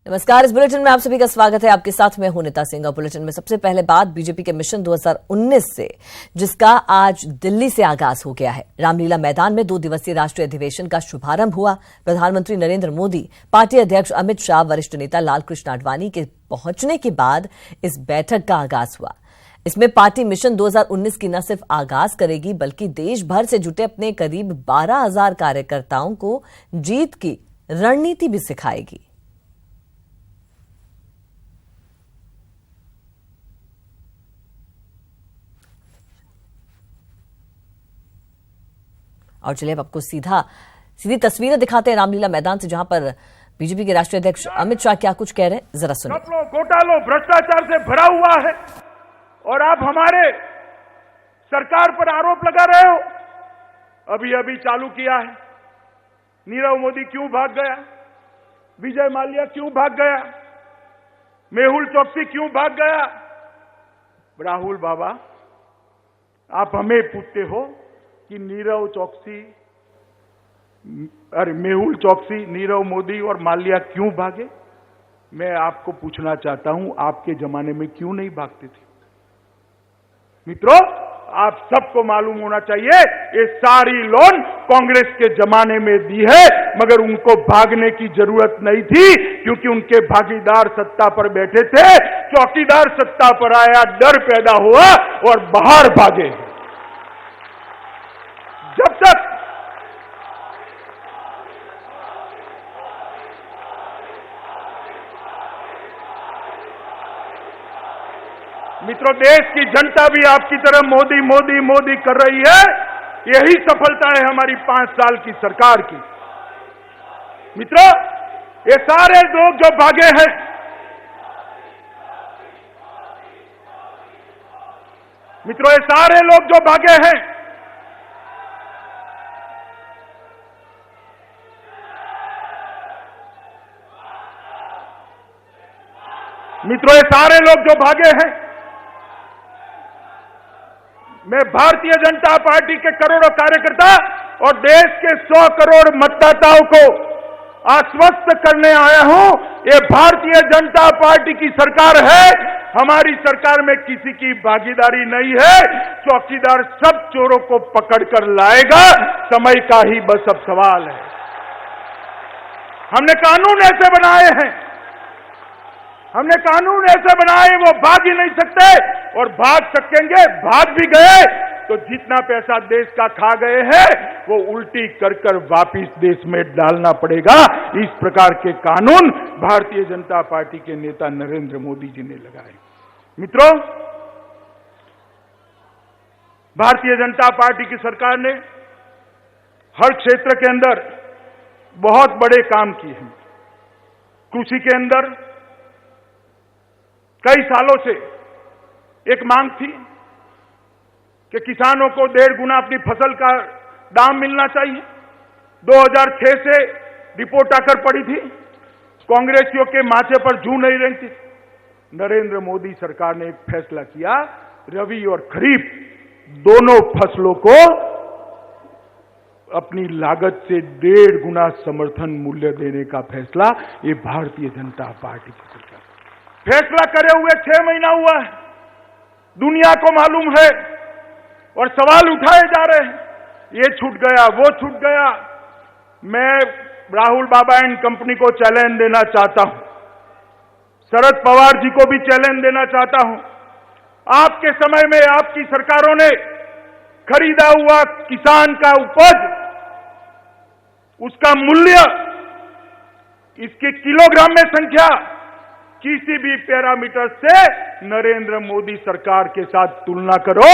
नमस्कार। इस बुलेटिन में आप सभी का स्वागत है। आपके साथ मैं हूं नीता सिंह। बुलेटिन में सबसे पहले बात बीजेपी के मिशन 2019 से, जिसका आज दिल्ली से आगाज हो गया है। रामलीला मैदान में 2 दिवसीय राष्ट्रीय अधिवेशन का शुभारंभ हुआ। प्रधानमंत्री नरेंद्र मोदी, पार्टी अध्यक्ष अमित शाह, वरिष्ठ नेता लालकृष्ण आडवाणी के पहुंचने के बाद इस बैठक का आगाज हुआ। इसमें पार्टी मिशन 2019 की न सिर्फ आगाज करेगी, बल्कि देश भर से जुटे अपने करीब 12,000 कार्यकर्ताओं को जीत की रणनीति भी सिखाएगी। और चलिए अब आपको सीधी तस्वीरें दिखाते हैं रामलीला मैदान से, जहां पर बीजेपी के राष्ट्रीय अध्यक्ष अमित शाह क्या कुछ कह रहे हैं, जरा सुनिए। घोटालों, भ्रष्टाचार से भरा हुआ है और आप हमारे सरकार पर आरोप लगा रहे हो। अभी चालू किया है। नीरव मोदी क्यों भाग गया? विजय माल्या क्यों भाग गया? मेहुल चोकसी क्यों भाग गया? राहुल बाबा, आप हमें पूछते हो कि मेहुल चोकसी, नीरव मोदी और माल्या क्यों भागे? मैं आपको पूछना चाहता हूं, आपके जमाने में क्यों नहीं भागते थे? मित्रों, आप सबको मालूम होना चाहिए, ये सारी लोन कांग्रेस के जमाने में दी है, मगर उनको भागने की जरूरत नहीं थी, क्योंकि उनके भागीदार सत्ता पर बैठे थे। चौकीदार सत्ता पर आया, डर पैदा हुआ और बाहर भागे। जब तक मित्रों, देश की जनता भी आपकी तरह मोदी मोदी मोदी कर रही है। यही सफलता है हमारी 5 साल की सरकार की। मित्रों, ये सारे लोग जो भागे हैं, मित्रों ये सारे लोग जो भागे हैं, मित्रों ये सारे लोग जो भागे हैं, मैं भारतीय जनता पार्टी के करोड़ों कार्यकर्ता और देश के 100 करोड़ मतदाताओं को आश्वस्त करने आया हूं। ये भारतीय जनता पार्टी की सरकार है। हमारी सरकार में किसी की भागीदारी नहीं है। चौकीदार सब चोरों को पकड़कर लाएगा। समय का ही बस अब सवाल है। हमने कानून ऐसे बनाए हैं, हमने कानून ऐसे बनाए, वो भाग ही नहीं सकते। और भाग सकेंगे, भाग भी गए तो जितना पैसा देश का खा गए हैं, वो उल्टी कर कर वापिस देश में डालना पड़ेगा। इस प्रकार के कानून भारतीय जनता पार्टी के नेता नरेंद्र मोदी जी ने लगाए। मित्रों, भारतीय जनता पार्टी की सरकार ने हर क्षेत्र के अंदर बहुत बड़े काम किए हैं। कृषि के अंदर कई सालों से एक मांग थी कि किसानों को 1.5 गुना अपनी फसल का दाम मिलना चाहिए। 2006 से रिपोर्ट आकर पड़ी थी, कांग्रेसियों के माथे पर जू नहीं रही थी। नरेंद्र मोदी सरकार ने एक फैसला किया, रबी और खरीफ दोनों फसलों को अपनी लागत से 1.5 गुना समर्थन मूल्य देने का फैसला ये भारतीय जनता पार्टी की सरकार फैसला करे हुए 6 महीना हुआ है। दुनिया को मालूम है और सवाल उठाए जा रहे हैं, ये छूट गया, वो छूट गया। मैं राहुल बाबा एंड कंपनी को चैलेंज देना चाहता हूं, शरद पवार जी को भी चैलेंज देना चाहता हूं। आपके समय में आपकी सरकारों ने खरीदा हुआ किसान का उपज, उसका मूल्य, इसके किलोग्राम में संख्या, किसी भी पैरामीटर से नरेंद्र मोदी सरकार के साथ तुलना करो,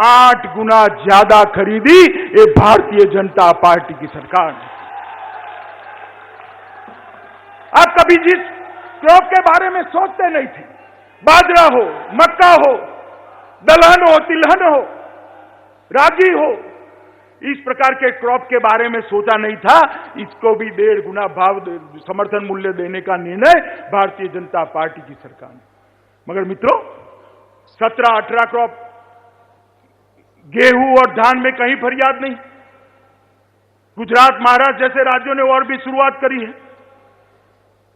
8 गुना ज्यादा खरीदी ये भारतीय जनता पार्टी की सरकार ने। आप कभी जिस क्रॉप के बारे में सोचते नहीं थे, बाजरा हो, मक्का हो, दलहन हो, तिलहन हो, रागी हो, इस प्रकार के क्रॉप के बारे में सोचा नहीं था। इसको भी 1.5 गुना भाव समर्थन मूल्य देने का निर्णय भारतीय जनता पार्टी की सरकार ने। मगर मित्रों, 17-18 क्रॉप गेहूं और धान में कहीं फरियाद नहीं। गुजरात, महाराष्ट्र जैसे राज्यों ने और भी शुरुआत करी है,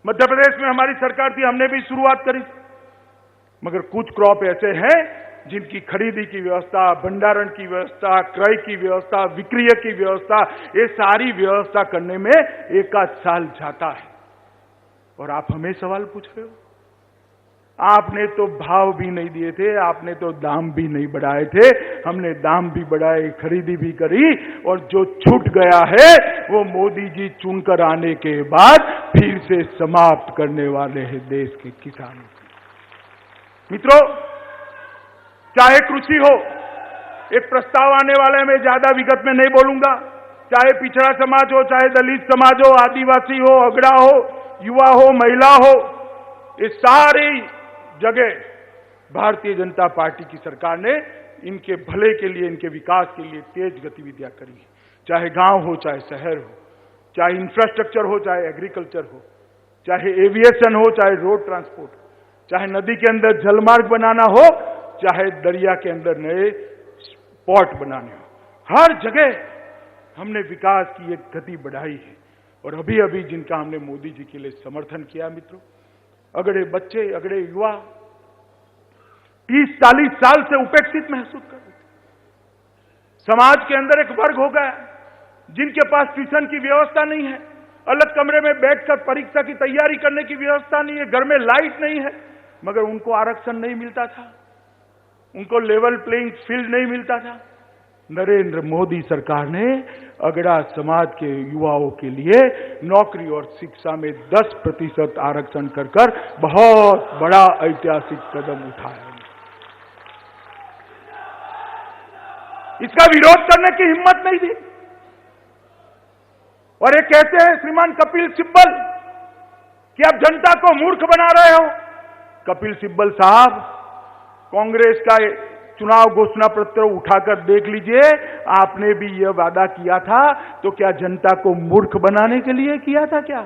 मध्य प्रदेश में हमारी सरकार थी, हमने भी शुरुआत करी, मगर कुछ क्रॉप ऐसे हैं जिनकी खरीदी की व्यवस्था, भंडारण की व्यवस्था, क्रय की व्यवस्था, विक्रय की व्यवस्था, ये सारी व्यवस्था करने में एक आध साल जाता है। और आप हमें सवाल पूछ रहे हो? आपने तो भाव भी नहीं दिए थे, आपने तो दाम भी नहीं बढ़ाए थे, हमने दाम भी बढ़ाए, खरीदी भी करी, और जो छूट गया है वो मोदी जी चुनकर आने के बाद फिर से समाप्त करने वाले हैं देश के किसानों की। मित्रों, चाहे कृषि हो, एक प्रस्ताव आने वाला है, मैं ज्यादा विगत में नहीं बोलूंगा, चाहे पिछड़ा समाज हो, चाहे दलित समाज हो, आदिवासी हो, अगड़ा हो, युवा हो, महिला हो, ये सारी जगह भारतीय जनता पार्टी की सरकार ने इनके भले के लिए, इनके विकास के लिए तेज गतिविधियां करी है। चाहे गांव हो, चाहे शहर हो, चाहे इंफ्रास्ट्रक्चर हो, चाहे एग्रीकल्चर हो, चाहे एविएशन हो, चाहे रोड ट्रांसपोर्ट, चाहे नदी के अंदर जलमार्ग बनाना हो, चाहे दरिया के अंदर नए पोर्ट बनाने हो, हर जगह हमने विकास की एक गति बढ़ाई है। और अभी अभी जिनका हमने मोदी जी के लिए समर्थन किया मित्रों, अगड़े बच्चे, अगड़े युवा 30-40 साल से उपेक्षित महसूस कर रहे थे। समाज के अंदर एक वर्ग हो गया जिनके पास ट्यूशन की व्यवस्था नहीं है, अलग कमरे में बैठकर परीक्षा की तैयारी करने की व्यवस्था नहीं है, घर में लाइट नहीं है, मगर उनको आरक्षण नहीं मिलता था, उनको लेवल प्लेइंग फील्ड नहीं मिलता था। नरेंद्र मोदी सरकार ने अगड़ा समाज के युवाओं के लिए नौकरी और शिक्षा में 10% आरक्षण कर बहुत बड़ा ऐतिहासिक कदम उठाया। इसका विरोध करने की हिम्मत नहीं थी। और ये कहते हैं श्रीमान कपिल सिब्बल कि आप जनता को मूर्ख बना रहे हो। कपिल सिब्बल साहब, कांग्रेस का चुनाव घोषणा पत्र उठाकर देख लीजिए, आपने भी यह वादा किया था, तो क्या जनता को मूर्ख बनाने के लिए किया था क्या?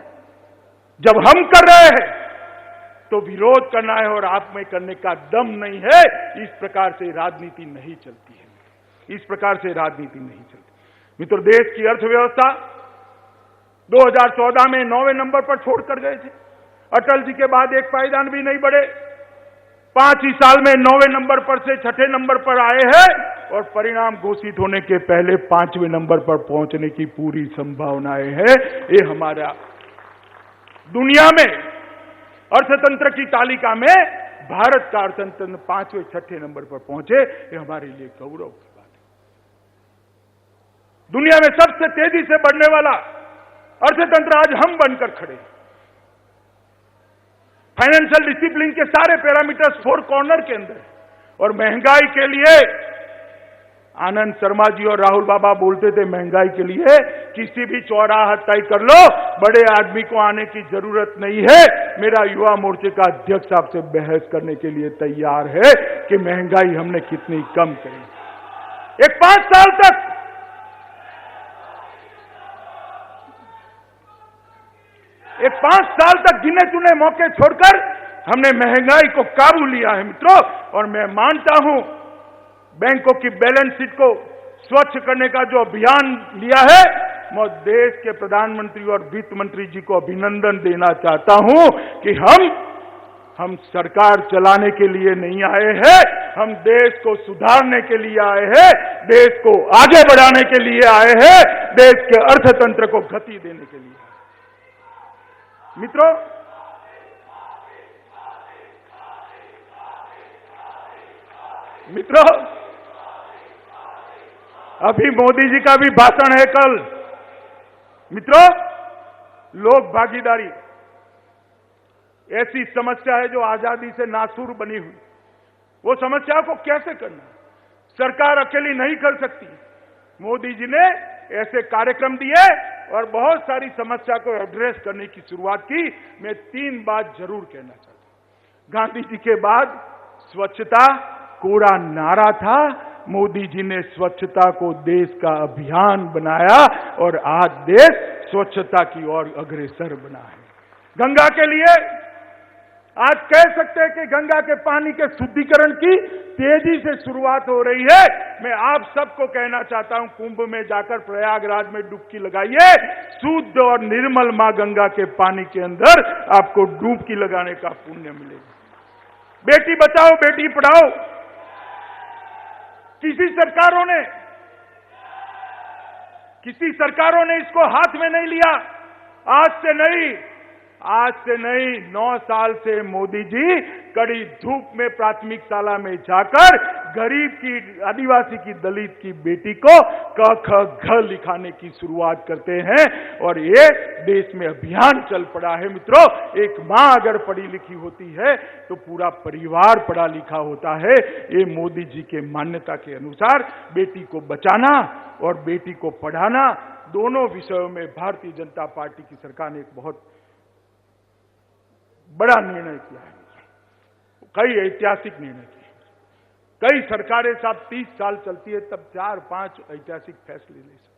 जब हम कर रहे हैं तो विरोध करना है और आप में करने का दम नहीं है। इस प्रकार से राजनीति नहीं चलती है, इस प्रकार से राजनीति नहीं चलती। मित्रों, देश की अर्थव्यवस्था 2014 में 9वें नंबर पर छोड़कर गए थे। अटल जी के बाद एक पायदान भी नहीं बढ़े, 5 ही साल में 9वें नंबर पर से 6ठे नंबर पर आए हैं और परिणाम घोषित होने के पहले 5वें नंबर पर पहुंचने की पूरी संभावनाएं हैं। ये हमारा दुनिया में अर्थतंत्र की तालिका में भारत का अर्थतंत्र 5वें 6ठे नंबर पर पहुंचे, ये हमारे लिए गौरव की बात है। दुनिया में सबसे तेजी से बढ़ने वाला अर्थतंत्र आज हम बनकर खड़े हैं। फाइनेंशियल डिसिप्लिन के सारे पैरामीटर्स 4 कॉर्नर के अंदर है। और महंगाई के लिए आनंद शर्मा जी और राहुल बाबा बोलते थे, महंगाई के लिए किसी भी चौराहा तय कर लो, बड़े आदमी को आने की जरूरत नहीं है। मेरा युवा मोर्चे का अध्यक्ष आपसे बहस करने के लिए तैयार है कि महंगाई हमने कितनी कम करी। एक 5 साल तक एक 5 साल तक गिने चुने मौके छोड़कर हमने महंगाई को काबू लिया है मित्रों। और मैं मानता हूं, बैंकों की बैलेंस शीट को स्वच्छ करने का जो अभियान लिया है, मैं देश के प्रधानमंत्री और वित्त मंत्री जी को अभिनंदन देना चाहता हूं कि हम सरकार चलाने के लिए नहीं आए हैं, हम देश को सुधारने के लिए आए हैं, देश को आगे बढ़ाने के लिए आए हैं, देश के अर्थतंत्र को गति देने के लिए। मित्रों, अभी मोदी जी का भी भाषण है कल। मित्रों, लोक भागीदारी ऐसी समस्या है जो आजादी से नासूर बनी हुई। वो समस्या को कैसे करना सरकार अकेली नहीं कर सकती। मोदी जी ने ऐसे कार्यक्रम दिए और बहुत सारी समस्या को एड्रेस करने की शुरुआत की। मैं 3 बात जरूर कहना चाहता हूं। गांधी जी के बाद स्वच्छता कूड़ा नारा था, मोदी जी ने स्वच्छता को देश का अभियान बनाया और आज देश स्वच्छता की ओर अग्रसर बना है। गंगा के लिए आज कह सकते हैं कि गंगा के पानी के शुद्धिकरण की तेजी से शुरुआत हो रही है। मैं आप सबको कहना चाहता हूं, कुंभ में जाकर प्रयागराज में डुबकी लगाइए, शुद्ध और निर्मल मां गंगा के पानी के अंदर आपको डुबकी लगाने का पुण्य मिलेगा। बेटी बचाओ बेटी पढ़ाओ, किसी सरकारों ने इसको हाथ में नहीं लिया। आज से नहीं 9 साल से मोदी जी कड़ी धूप में प्राथमिक शाला में जाकर गरीब की, आदिवासी की, दलित की बेटी को क ख घ लिखाने की शुरुआत करते हैं और ये देश में अभियान चल पड़ा है। मित्रों, एक मां अगर पढ़ी लिखी होती है तो पूरा परिवार पढ़ा लिखा होता है। ये मोदी जी के मान्यता के अनुसार बेटी को बचाना और बेटी को पढ़ाना, दोनों विषयों में भारतीय जनता पार्टी की सरकार ने एक बहुत बड़ा निर्णय किया है। कई ऐतिहासिक निर्णय किए। कई सरकारें साहब 30 साल चलती है तब 4-5 ऐतिहासिक फैसले ले सकते।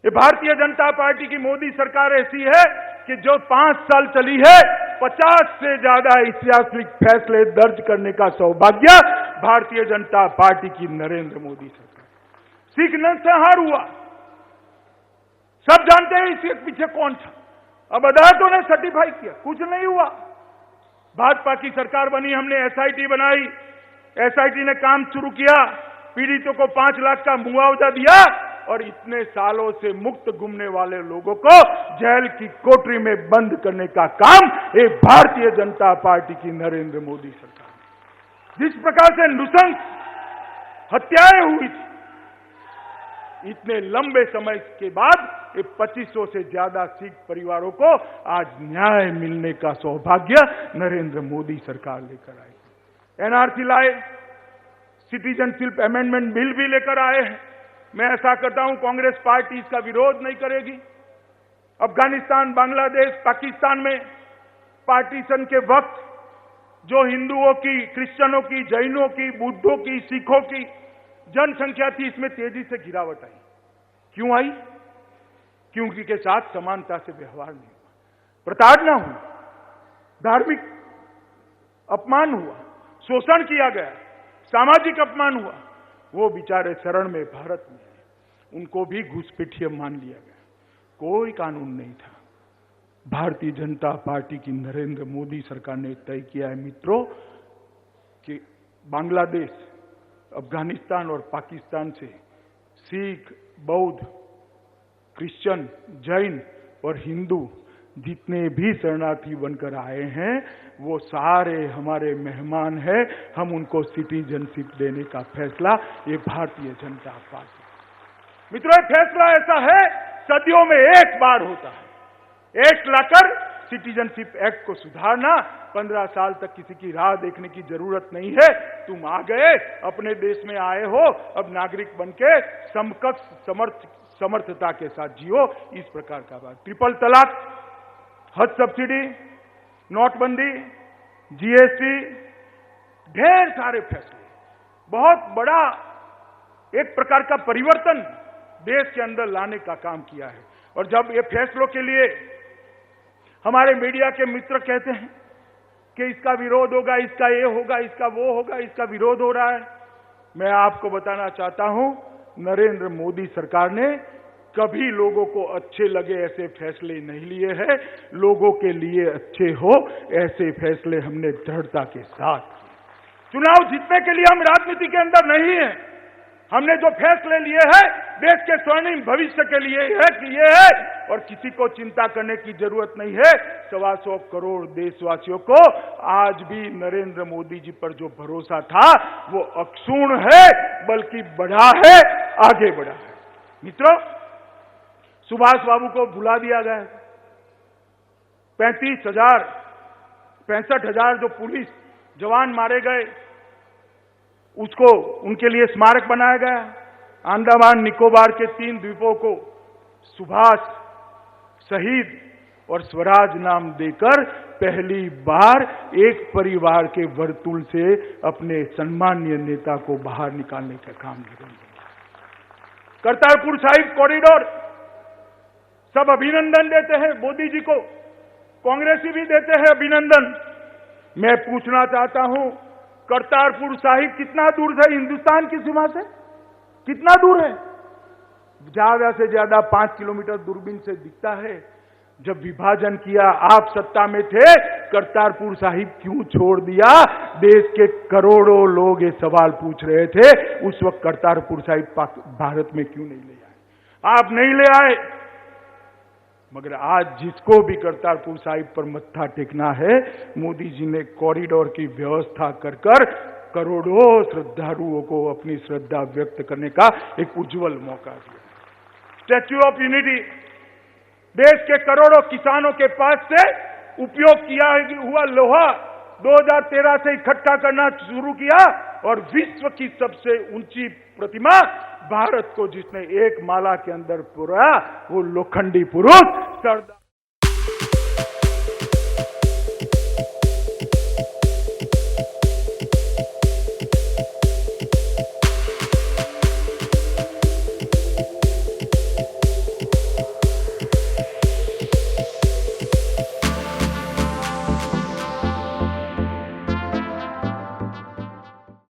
ये भारतीय जनता पार्टी की मोदी सरकार ऐसी है कि जो 5 साल चली है 50 से ज्यादा ऐतिहासिक फैसले दर्ज करने का सौभाग्य भारतीय जनता पार्टी की नरेंद्र मोदी सरकार। सिख नरसंहार हुआ, सब जानते हैं इसके पीछे कौन था। अब अदालतों ने सर्टिफाई किया, कुछ नहीं हुआ। भाजपा की सरकार बनी, हमने एसआईटी बनाई, एसआईटी ने काम शुरू किया, पीड़ितों को 5 लाख का मुआवजा दिया और इतने सालों से मुक्त घूमने वाले लोगों को जेल की कोठरी में बंद करने का काम ये भारतीय जनता पार्टी की नरेंद्र मोदी सरकार। जिस प्रकार से नृशंस हत्याएं हुई थी, इतने लंबे समय के बाद ये 2500 से ज्यादा सिख परिवारों को आज न्याय मिलने का सौभाग्य नरेंद्र मोदी सरकार लेकर आई। एनआरसी लाए, सिटीजनशिप अमेंडमेंट बिल भी लेकर आए हैं। मैं ऐसा करता हूं, कांग्रेस पार्टी इसका विरोध नहीं करेगी। अफगानिस्तान, बांग्लादेश, पाकिस्तान में पार्टीशन के वक्त जो हिंदुओं की, क्रिश्चियनों की, जैनों की, बुद्धों की, सिखों की जनसंख्या थी, इसमें तेजी से गिरावट आई। क्यों आई? क्योंकि के साथ समानता से व्यवहार नहीं हुआ, प्रताड़ना हुई, धार्मिक अपमान हुआ, शोषण किया गया, सामाजिक अपमान हुआ। वो बेचारे शरण में भारत में, उनको भी घुसपैठिया मान लिया गया। कोई कानून नहीं था। भारतीय जनता पार्टी की नरेंद्र मोदी सरकार ने तय किया है मित्रों कि बांग्लादेश, अफगानिस्तान और पाकिस्तान से सिख, बौद्ध, क्रिश्चियन, जैन और हिंदू जितने भी शरणार्थी बनकर आए हैं वो सारे हमारे मेहमान हैं। हम उनको सिटीजनशिप देने का फैसला ये भारतीय जनता पार्टी। मित्रों, ये फैसला ऐसा है सदियों में एक बार होता है। एक लाकर सिटीजनशिप एक्ट को सुधारना, 15 साल तक किसी की राह देखने की जरूरत नहीं है। तुम आ गए, अपने देश में आए हो, अब नागरिक बनके समकक्ष समर्थता के साथ जियो। इस प्रकार का बात। ट्रिपल तलाक, हज सब्सिडी, नोटबंदी, जीएसटी, ढेर सारे फैसले, बहुत बड़ा एक प्रकार का परिवर्तन देश के अंदर लाने का काम किया है। और जब ये फैसलों के लिए हमारे मीडिया के मित्र कहते हैं कि इसका विरोध होगा, इसका ये होगा, इसका वो होगा, इसका विरोध हो रहा है, मैं आपको बताना चाहता हूं, नरेंद्र मोदी सरकार ने कभी लोगों को अच्छे लगे ऐसे फैसले नहीं लिए हैं। लोगों के लिए अच्छे हो ऐसे फैसले हमने दृढ़ता के साथ किए। चुनाव जीतने के लिए हम राजनीति के अंदर नहीं हैं। हमने जो फैसले लिए हैं देश के स्वर्णिम भविष्य के लिए है कि ये है, और किसी को चिंता करने की जरूरत नहीं है। 125 करोड़ देशवासियों को आज भी नरेंद्र मोदी जी पर जो भरोसा था वो अक्षुण्ण है, बल्कि बढ़ा है, आगे बढ़ा है। मित्रों, सुभाष बाबू को भुला दिया गया। 65,000 जो पुलिस जवान मारे गए, उसको उनके लिए स्मारक बनाया गया। अंडमान निकोबार के 3 द्वीपों को सुभाष, शहीद और स्वराज नाम देकर पहली बार एक परिवार के वर्तुल से अपने सम्मानीय नेता को बाहर निकालने का काम किया। करतारपुर साहिब कॉरिडोर, सब अभिनंदन देते हैं मोदी जी को, कांग्रेसी भी देते हैं अभिनंदन। मैं पूछना चाहता हूं, करतारपुर साहिब कितना दूर है हिंदुस्तान की सीमा से? कितना दूर है? ज्यादा से ज्यादा 5 किलोमीटर दूरबीन से दिखता है। जब विभाजन किया, आप सत्ता में थे, करतारपुर साहिब क्यों छोड़ दिया? देश के करोड़ों लोग ये सवाल पूछ रहे थे। उस वक्त करतारपुर साहिब भारत में क्यों नहीं ले आए? आप नहीं ले आए। मगर आज जिसको भी करतारपुर साहिब पर मत्था टेकना है, मोदी जी ने कॉरिडोर की व्यवस्था कर करोड़ों श्रद्धालुओं को अपनी श्रद्धा व्यक्त करने का एक उज्जवल मौका दिया। स्टैच्यू ऑफ यूनिटी देश के करोड़ों किसानों के पास से उपयोग किया हुआ लोहा 2013 से इकट्ठा करना शुरू किया और विश्व की सबसे ऊंची प्रतिमा भारत को जिसने एक माला के अंदर पुराया, वो लोखंडी पुरुष सरदार